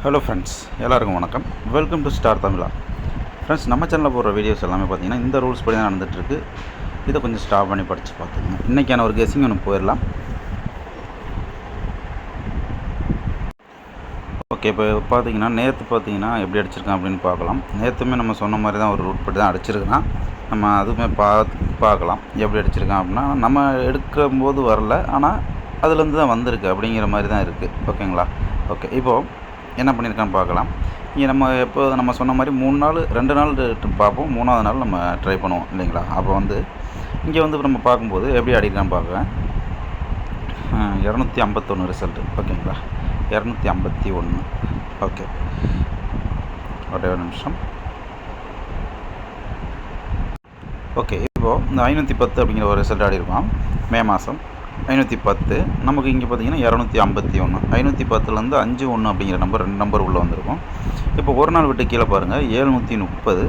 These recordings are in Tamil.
ஹலோ ஃப்ரெண்ட்ஸ், எல்லாருக்கும் வணக்கம். Welcome to star Tamizha. Friends, நம்ம சேனலில் போடுற வீடியோஸ் எல்லாமே பார்த்தீங்கன்னா இந்த ரூல்ஸ் படி தான் நடந்துகிட்ருக்கு. இதை கொஞ்சம் ஸ்டாப் பண்ணி படித்து பார்த்துக்கோங்க. இன்றைக்கான ஒரு கெஸ்ஸிங் ஒன்று போயிடலாம். ஓகே, இப்போ பார்த்தீங்கன்னா நேற்று பார்த்தீங்கன்னா எப்படி அடிச்சிருக்கான் அப்படின்னு பார்க்கலாம். நேற்றுமே நம்ம சொன்ன மாதிரி தான் ஒரு ரூட் படி தான் அடிச்சிருக்கான். நம்ம அதுவுமே பார்க்கலாம் எப்படி அடிச்சிருக்கான் அப்படின்னா, நம்ம எடுக்கும்போது வரல, ஆனால் அதுலேருந்து தான் வந்திருக்கு அப்படிங்கிற மாதிரி தான் இருக்குது. ஓகேங்களா? ஓகே, இப்போது என்ன பண்ணியிருக்கான்னு பார்க்கலாம். இங்கே நம்ம சொன்ன மாதிரி 3 நாள் 2 நாள் பார்ப்போம். 3ஆவது நாள் நம்ம ட்ரை பண்ணுவோம் இல்லைங்களா? அப்போ இங்கே நம்ம பார்க்கும்போது எப்படி ஆடிருக்கான்னு பார்க்குறேன். 251 ரிசல்ட்டு. ஓகேங்களா? 251. ஓகே, ஒரே ஒரு நிமிஷம். ஓகே, இப்போது இந்த 510 அப்படிங்கிற ஒரு ரிசல்ட் ஆடிருக்கோம். மே மாதம் 510. நமக்கு இங்கே பார்த்தீங்கன்னா 251. 510லேருந்து 51 அப்படிங்கிற நம்பர் 2 நம்பர் உள்ளே வந்திருக்கும். இப்போ ஒரு நாள் விட்டு கீழே பாருங்கள், 730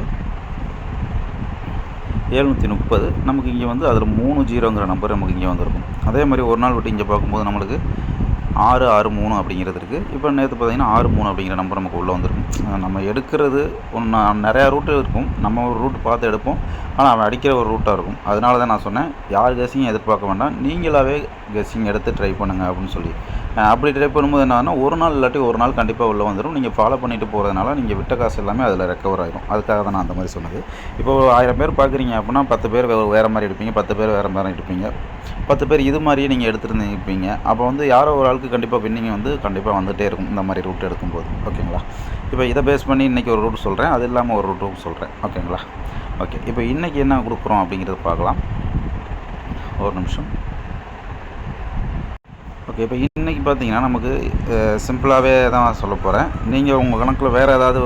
நமக்கு இங்கே அதில் 30ங்கிற நம்பர் நமக்கு இங்கே வந்திருக்கும். அதே மாதிரி ஒரு நாள் விட்டு இங்கே பார்க்கும்போது நம்மளுக்கு 663 அப்படிங்கிறது இருக்குது. இப்போ நேற்று பார்த்தீங்கன்னா 63 அப்படிங்கிற நம்பர் நமக்கு உள்ளே வந்துருக்கும். நம்ம எடுக்கிறது நிறையா ரூட்டு இருக்கும். நம்ம ஒரு ரூட் பார்த்து எடுப்போம், ஆனால் அவன் அடிக்கிற ஒரு ரூட்டாக இருக்கும். அதனால தான் நான் சொன்னேன், யார் கெஸ்ஸிங் எதிர்பார்க்க வேண்டாம், நீங்களாகவே கெஸ்ஸிங் எடுத்து ட்ரை பண்ணுங்கள் அப்படின்னு சொல்லி. அப்படி ட்ரை பண்ணும்போது என்னன்னா, ஒரு நாள் இல்லாட்டி ஒரு நாள் கண்டிப்பாக உள்ளே வந்துடும். நீங்கள் ஃபாலோ பண்ணிட்டு போகிறதுனால நீங்கள் விட்ட காசு எல்லாமே அதில் ரெக்கவர் ஆகிடும். அதுக்காக தான் நான் அந்த மாதிரி சொன்னது. இப்போ 1000 பேர் பார்க்குறீங்க அப்படின்னா 10 பேர் வேறு மாதிரி எடுப்பீங்க, 10 பேர் வேறு மாதிரி எடுப்பீங்க, 10 பேர் இது மாதிரியே நீங்கள் எடுத்துருந்துருப்பீங்க. அப்போ யாரோ ஒரு ஆளுக்கு கண்டிப்பாக வின்னிங் கண்டிப்பாக வந்துகிட்டே இருக்கும் இந்த மாதிரி ரூட் எடுக்கும்போது. ஓகேங்களா? இப்போ இதை பேஸ் பண்ணி இன்றைக்கி ஒரு ரூட் சொல்கிறேன், அது இல்லாமல் ஒரு ரூட்டும் சொல்கிறேன். ஓகேங்களா? ஓகே, இப்போ இன்றைக்கி என்ன கொடுக்குறோம் அப்படிங்கிறத பார்க்கலாம். ஒரு நிமிஷம். ஓகே, இப்போ இன்றைக்கி பார்த்தீங்கன்னா நமக்கு சிம்பிளாகவே தான் சொல்ல போகிறேன். நீங்கள் உங்கள் கணக்கில்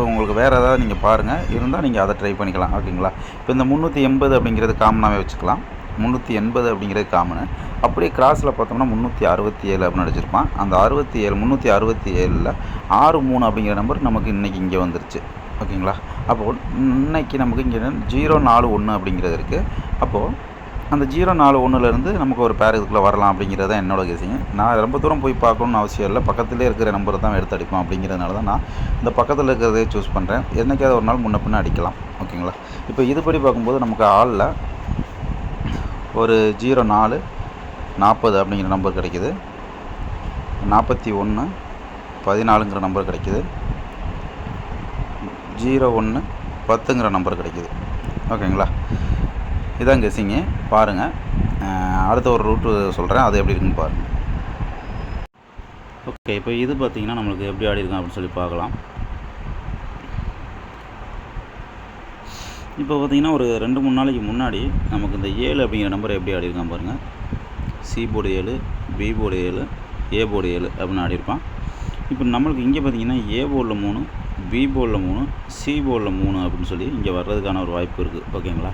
உங்களுக்கு வேறு ஏதாவது நீங்கள் பாருங்கள், இருந்தால் நீங்கள் அதை ட்ரை பண்ணிக்கலாம். ஓகேங்களா? இப்போ இந்த 380 அப்படிங்கிறது காமனாகவே வச்சுக்கலாம். 380 அப்படிங்கிறது காமனு. அப்படியே கிராஸில் பார்த்தோம்னா 367 அப்படின்னு அடிச்சிருப்பான். அந்த 367ல் 63 அப்படிங்கிற நம்பர் நமக்கு இன்றைக்கி இங்கே வந்துருச்சு. ஓகேங்களா? அப்போது இன்றைக்கி நமக்கு இங்கே 041 அப்படிங்கிறது இருக்குது. அப்போது அந்த 041லேருந்து நமக்கு ஒரு பேர் இதுக்குள்ளே வரலாம் அப்படிங்கிறது தான் என்னோடய கெஸ்ஸிங். நான் ரொம்ப தூரம் போய் பார்க்கணுன்னு அவசியம் இல்லை, பக்கத்துலேயே இருக்கிற நம்பரை தான் எடுத்து அடிப்போம். அப்படிங்கிறதுனால தான் நான் இந்த பக்கத்தில் இருக்கிறதே சூஸ் பண்ணுறேன். என்னைக்காவது ஒரு நாள் முன்ன பின்ன அடிக்கலாம். ஓகேங்களா? இப்போ இதுபடி பார்க்கும்போது நமக்கு ஆளில் ஒரு 04 40 அப்படிங்கிற நம்பர் கிடைக்கிது. 41 14ங்கிற நம்பர் கிடைக்கிது. 01 10ங்கிற நம்பர் கிடைக்கிது. ஓகேங்களா? இதான் கெஸ்ஸிங்கு. பாருங்கள், அடுத்த ஒரு ரூட்டு சொல்கிறேன், அது எப்படி இருக்குன்னு பாருங்கள். ஓகே, இப்போ இது பார்த்திங்கன்னா நம்மளுக்கு எப்படி ஆடி இருக்கும் அப்படின்னு சொல்லி பார்க்கலாம். இப்போ பார்த்திங்கன்னா ஒரு 2-3 நாளைக்கு முன்னாடி நமக்கு இந்த 7 அப்படிங்கிற நம்பர் எப்படி ஆடி இருக்கான் பாருங்கள். C board 7, B board 7, A board 7 அப்படின்னு ஆடிருப்பான். இப்போ நம்மளுக்கு இங்கே பார்த்திங்கன்னா ஏ போர்டில் 3, பி போர்டில் 3, சி போர்டில் 3 அப்படின்னு சொல்லி இங்கே வர்றதுக்கான ஒரு வாய்ப்பு இருக்குது. ஓகேங்களா?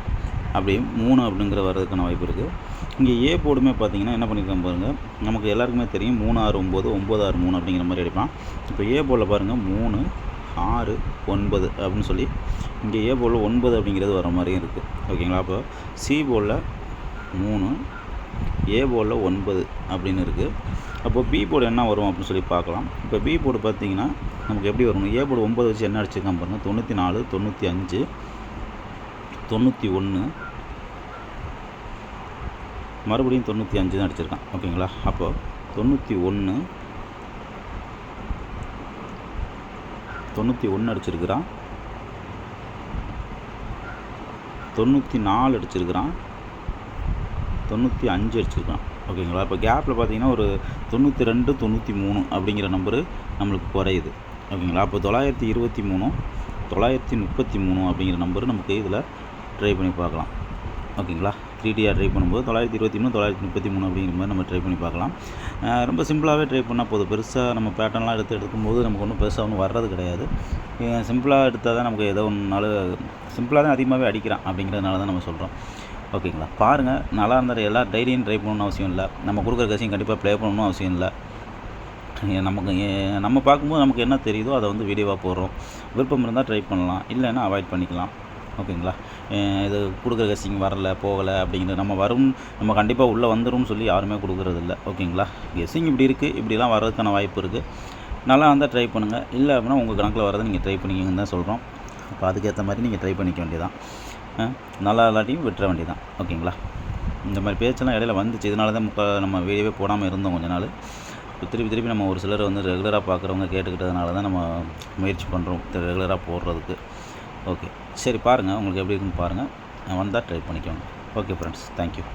அப்படியே 3 அப்படிங்கிற வர்றதுக்கான வாய்ப்பு இருக்குது. இங்கே ஏ போர்டுமே பார்த்திங்கன்னா என்ன பண்ணியிருக்காங்க பாருங்கள். நமக்கு எல்லாருக்குமே தெரியும் 3-6-9, 9-6-3 அப்படிங்கிற மாதிரி அடிப்பான். இப்போ ஏ போர்டில் பாருங்கள் 3, 6, 9 அப்படின்னு சொல்லி இங்கே ஏ போர்டில் 9 அப்படிங்கிறது வர மாதிரியும் இருக்குது. ஓகேங்களா? அப்போ சி போர்டில் 3, ஏ போர்டில் 9 அப்படின்னு இருக்குது. அப்போது பி போர்டு என்ன வரும் அப்படின்னு சொல்லி பார்க்கலாம். இப்போ பி போர்டு பார்த்திங்கன்னா நமக்கு எப்படி வரும். ஏ போர்டு 9 வச்சு என்ன அடிச்சிருக்கான் பாருங்கள். 94, 95, 91, மறுபடியும் 95 தான் அடிச்சிருக்கான். ஓகேங்களா? அப்போது 91 அடிச்சிருக்கிறான், 94 அடிச்சிருக்கிறான், 95 அடிச்சிருக்கான். ஓகேங்களா? இப்போ கேப்பில் பார்த்தீங்கன்னா ஒரு 92, 93 அப்படிங்கிற நம்பரு நம்மளுக்கு குறையுது. ஓகேங்களா? அப்போ 923, 933 அப்படிங்கிற நம்பரு நமக்கு இதில் ட்ரை பண்ணி பார்க்கலாம். ஓகேங்களா? 3Dயாக ட்ரை பண்ணும்போது 923, 933 அப்படிங்கிற மாதிரி நம்ம ட்ரை பண்ணி பார்க்கலாம். ரொம்ப சிம்பிளாகவே ட்ரை பண்ணால் போதும். பெருசாக நம்ம பேட்டர்ன்லாம் எடுக்கும்போது நமக்கு ஒன்றும் பெருசாக ஒன்றும் வர்றது கிடையாது. சிம்பிளாக எடுத்தால் தான் நமக்கு ஏதோ ஒன்றுனாலும் சிம்பிளாக தான் அதிகமாகவே அடிக்கிறான் அப்படிங்கிறதுனால தான் நம்ம சொல்கிறோம். ஓகேங்களா? பாருங்கள், நல்லா இருந்தால் எல்லாம் டெய்லியும் ட்ரை பண்ணணும்னு அவசியம் இல்லை. நம்ம கொடுக்குற கெஸ்ஸிங் கண்டிப்பாக ப்ளே பண்ணணும்னு அவசியம் இல்லை. நம்ம பார்க்கும்போது நமக்கு என்ன தெரியுதோ அதை வீடியோவாக போடுறோம். விருப்பம் இருந்தால் ட்ரை பண்ணலாம், இல்லைன்னா அவாய்ட் பண்ணிக்கலாம். ஓகேங்களா? இது கொடுக்குற கெஸ்ஸிங் வரல போகலை அப்படிங்கிறது நம்ம கண்டிப்பாக உள்ளே வந்துரும்னு சொல்லி யாருமே கொடுக்குறதில்ல. ஓகேங்களா? கெஸ்ஸிங் இப்படி இருக்குது, இப்படிலாம் வர்றதுக்கான வாய்ப்பு இருக்குது. நல்லா இருந்தால் ட்ரை பண்ணுங்கள், இல்லை அப்படின்னா உங்கள் கணக்கில் வரதை நீங்கள் ட்ரை பண்ணிக்கிங்கன்னு தான் சொல்கிறோம். அப்போ அதுக்கேற்ற மாதிரி நீங்கள் ட்ரை பண்ணிக்க வேண்டியதான். நல்லா இல்லாட்டியும் விட்டுற வேண்டியதான். ஓகேங்களா? இந்த மாதிரி பேச்செல்லாம் இடையில வந்துச்சு. இதனால தான் நம்ம வீடியோவே போடாமல் இருந்தோம் கொஞ்ச நாள். இப்போ திருப்பி நம்ம ஒரு சிலர் வந்து ரெகுலராக பார்க்குறவங்க கேட்டுக்கிட்டதுனால தான் நம்ம முயற்சி பண்ணுறோம் ரெகுலராக போடுறதுக்கு. ஓகே, சரி பாருங்கள், உங்களுக்கு எப்படி இருக்குன்னு பாருங்கள். வந்தால் ட்ரை பண்ணிக்கோங்க. Okay friends, thank you.